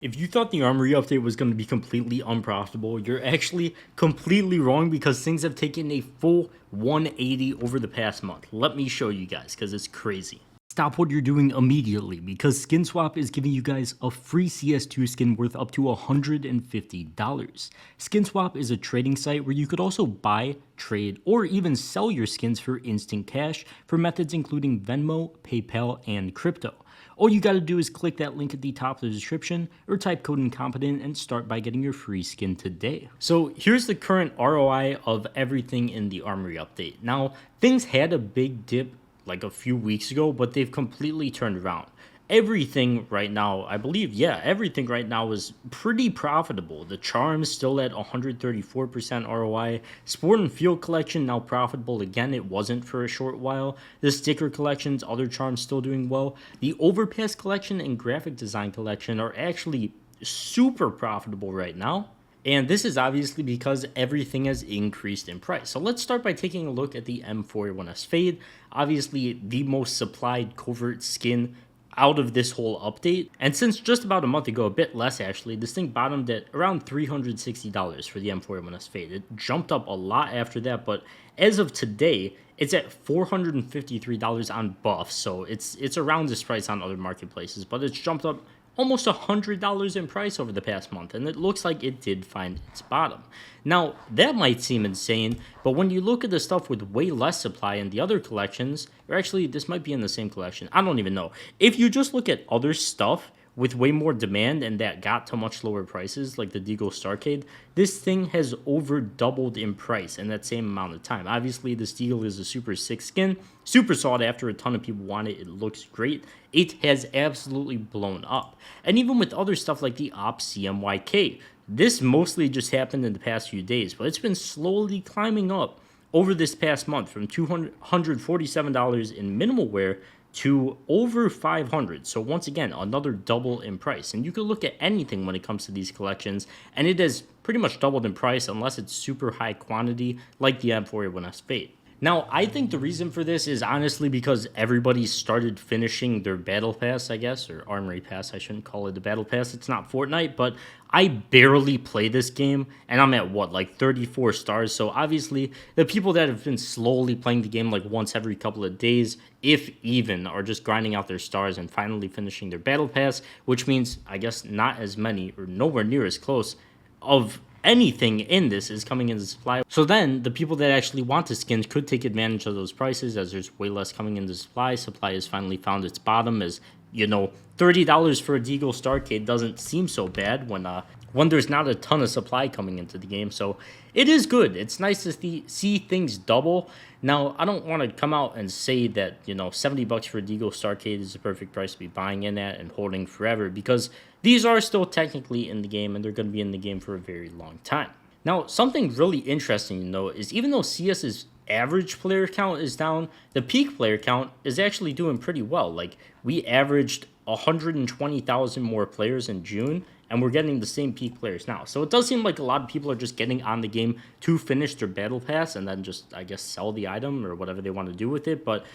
If you thought the Armory update was going to be completely unprofitable, you're actually completely wrong because things have taken a full 180 over the past month. Let me show you guys because it's crazy. Stop what you're doing immediately because SkinSwap is giving you guys a free CS2 skin worth up to $150. SkinSwap is a trading site where you could also buy, trade, or even sell your skins for instant cash for methods including Venmo, PayPal, and crypto. All you gotta do is click that link at the top of the description or type code incompetent and start by getting your free skin today. So here's the current ROI of everything in the Armory update. Now, things had a big dip like a few weeks ago, but they've completely turned around. Everything right now, I believe, everything right now is pretty profitable. The Charm's still at 134% ROI. Sport and Field Collection now profitable again. It wasn't for a short while. The Sticker Collections, other Charms still doing well. The Overpass Collection and Graphic Design Collection are actually super profitable right now. And this is obviously because everything has increased in price. So let's start by taking a look at the M41S Fade. Obviously, the most supplied covert skin out of this whole update. And since just about a month ago, a bit less actually, this thing bottomed at around $360 for the M41S Fade. It jumped up a lot after that, but as of today, it's at $453 on buff. So it's around this price on other marketplaces, but it's jumped up almost $100 in price over the past month, and it looks like it did find its bottom. Now, that might seem insane, but when you look at the stuff with way less supply in the other collections, or actually, this might be in the same collection, I don't even know. If you just look at other stuff with way more demand and that got to much lower prices, like the Deagle Starcade, this thing has over doubled in price in that same amount of time. Obviously, this Deagle is a super sick skin, super sought after, a ton of people want it, it looks great. It has absolutely blown up. And even with other stuff like the Op CMYK, this mostly just happened in the past few days, but it's been slowly climbing up over this past month from $247 in minimal wear to over 500. So once again, another double in price. And you can look at anything when it comes to these collections, and it has pretty much doubled in price unless it's super high quantity like the M41S Fade. Now, I think the reason for this is honestly because everybody started finishing their Battle Pass, I guess, or Armory Pass. I shouldn't call it a Battle Pass. It's not Fortnite, but I barely play this game, and I'm at, what, like 34 stars? So obviously, the people that have been slowly playing the game like once every couple of days, if even, are just grinding out their stars and finally finishing their Battle Pass, which means, I guess, not as many, or nowhere near as close, of anything in this is coming into supply. So then the people that actually want the skins could take advantage of those prices as there's way less coming into supply. Supply has finally found its bottom, as you know, $30 for a Deagle Starcade doesn't seem so bad when there's not a ton of supply coming into the game. So it is good. It's nice to see things double. Now, I don't want to come out and say that, you know, $70 for a Deagle Starcade is the perfect price to be buying in at and holding forever, because these are still technically in the game and they're going to be in the game for a very long time. Now, something really interesting to note is even though CS's average player count is down, the peak player count is actually doing pretty well. Like, we averaged 120,000 more players in June, and we're getting the same peak players now. So it does seem like a lot of people are just getting on the game to finish their Battle Pass and then just, I guess, sell the item or whatever they want to do with it. But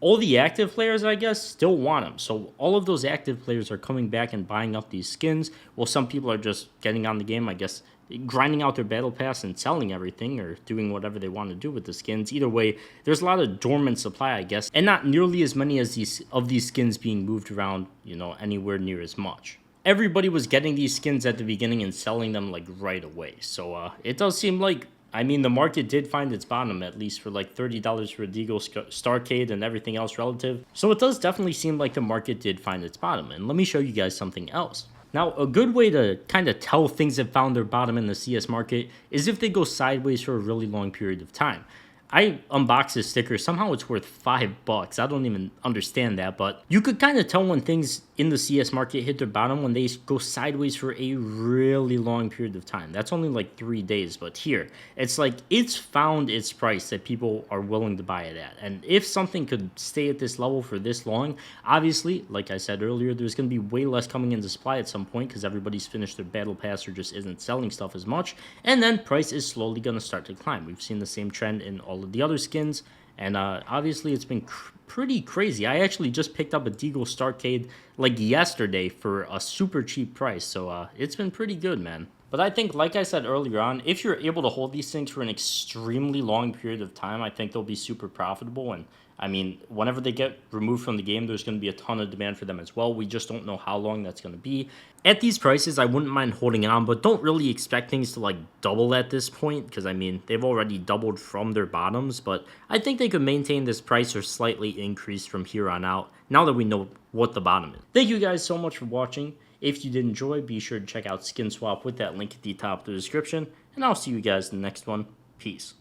all the active players, I guess, still want them. So all of those active players are coming back and buying up these skins, while some people are just getting on the game, I guess, grinding out their Battle Pass and selling everything or doing whatever they want to do with the skins. Either way, there's a lot of dormant supply, I guess, and not nearly as many as these skins being moved around, you know, anywhere near as much. Everybody was getting these skins at the beginning and selling them like right away. So it does seem like, I mean, the market did find its bottom, at least for like $30 for a Deagle Starcade and everything else relative. So it does definitely seem like the market did find its bottom. And let me show you guys something else. Now, a good way to kind of tell things have found their bottom in the CS market is if they go sideways for a really long period of time. I unboxed this sticker. Somehow it's worth $5. I don't even understand that, but you could kind of tell when things in the CS market hit their bottom when they go sideways for a really long period of time. That's only like 3 days, but here, it's like it's found its price that people are willing to buy it at. And if something could stay at this level for this long, obviously, like I said earlier, there's going to be way less coming into supply at some point because everybody's finished their Battle Pass or just isn't selling stuff as much. And then price is slowly going to start to climb. We've seen the same trend in all of the other skins, And obviously, it's been pretty crazy. I actually just picked up a Deagle Starcade like yesterday for a super cheap price. So it's been pretty good, man. But I think, like I said earlier on, if you're able to hold these things for an extremely long period of time, I think they'll be super profitable. And I mean, whenever they get removed from the game, there's going to be a ton of demand for them as well. We just don't know how long that's going to be. At these prices, I wouldn't mind holding on, but don't really expect things to like double at this point, because I mean, they've already doubled from their bottoms, but I think they could maintain this price or slightly increase from here on out, now that we know what the bottom is. Thank you guys so much for watching. If you did enjoy, be sure to check out Skin Swap with that link at the top of the description, and I'll see you guys in the next one. Peace.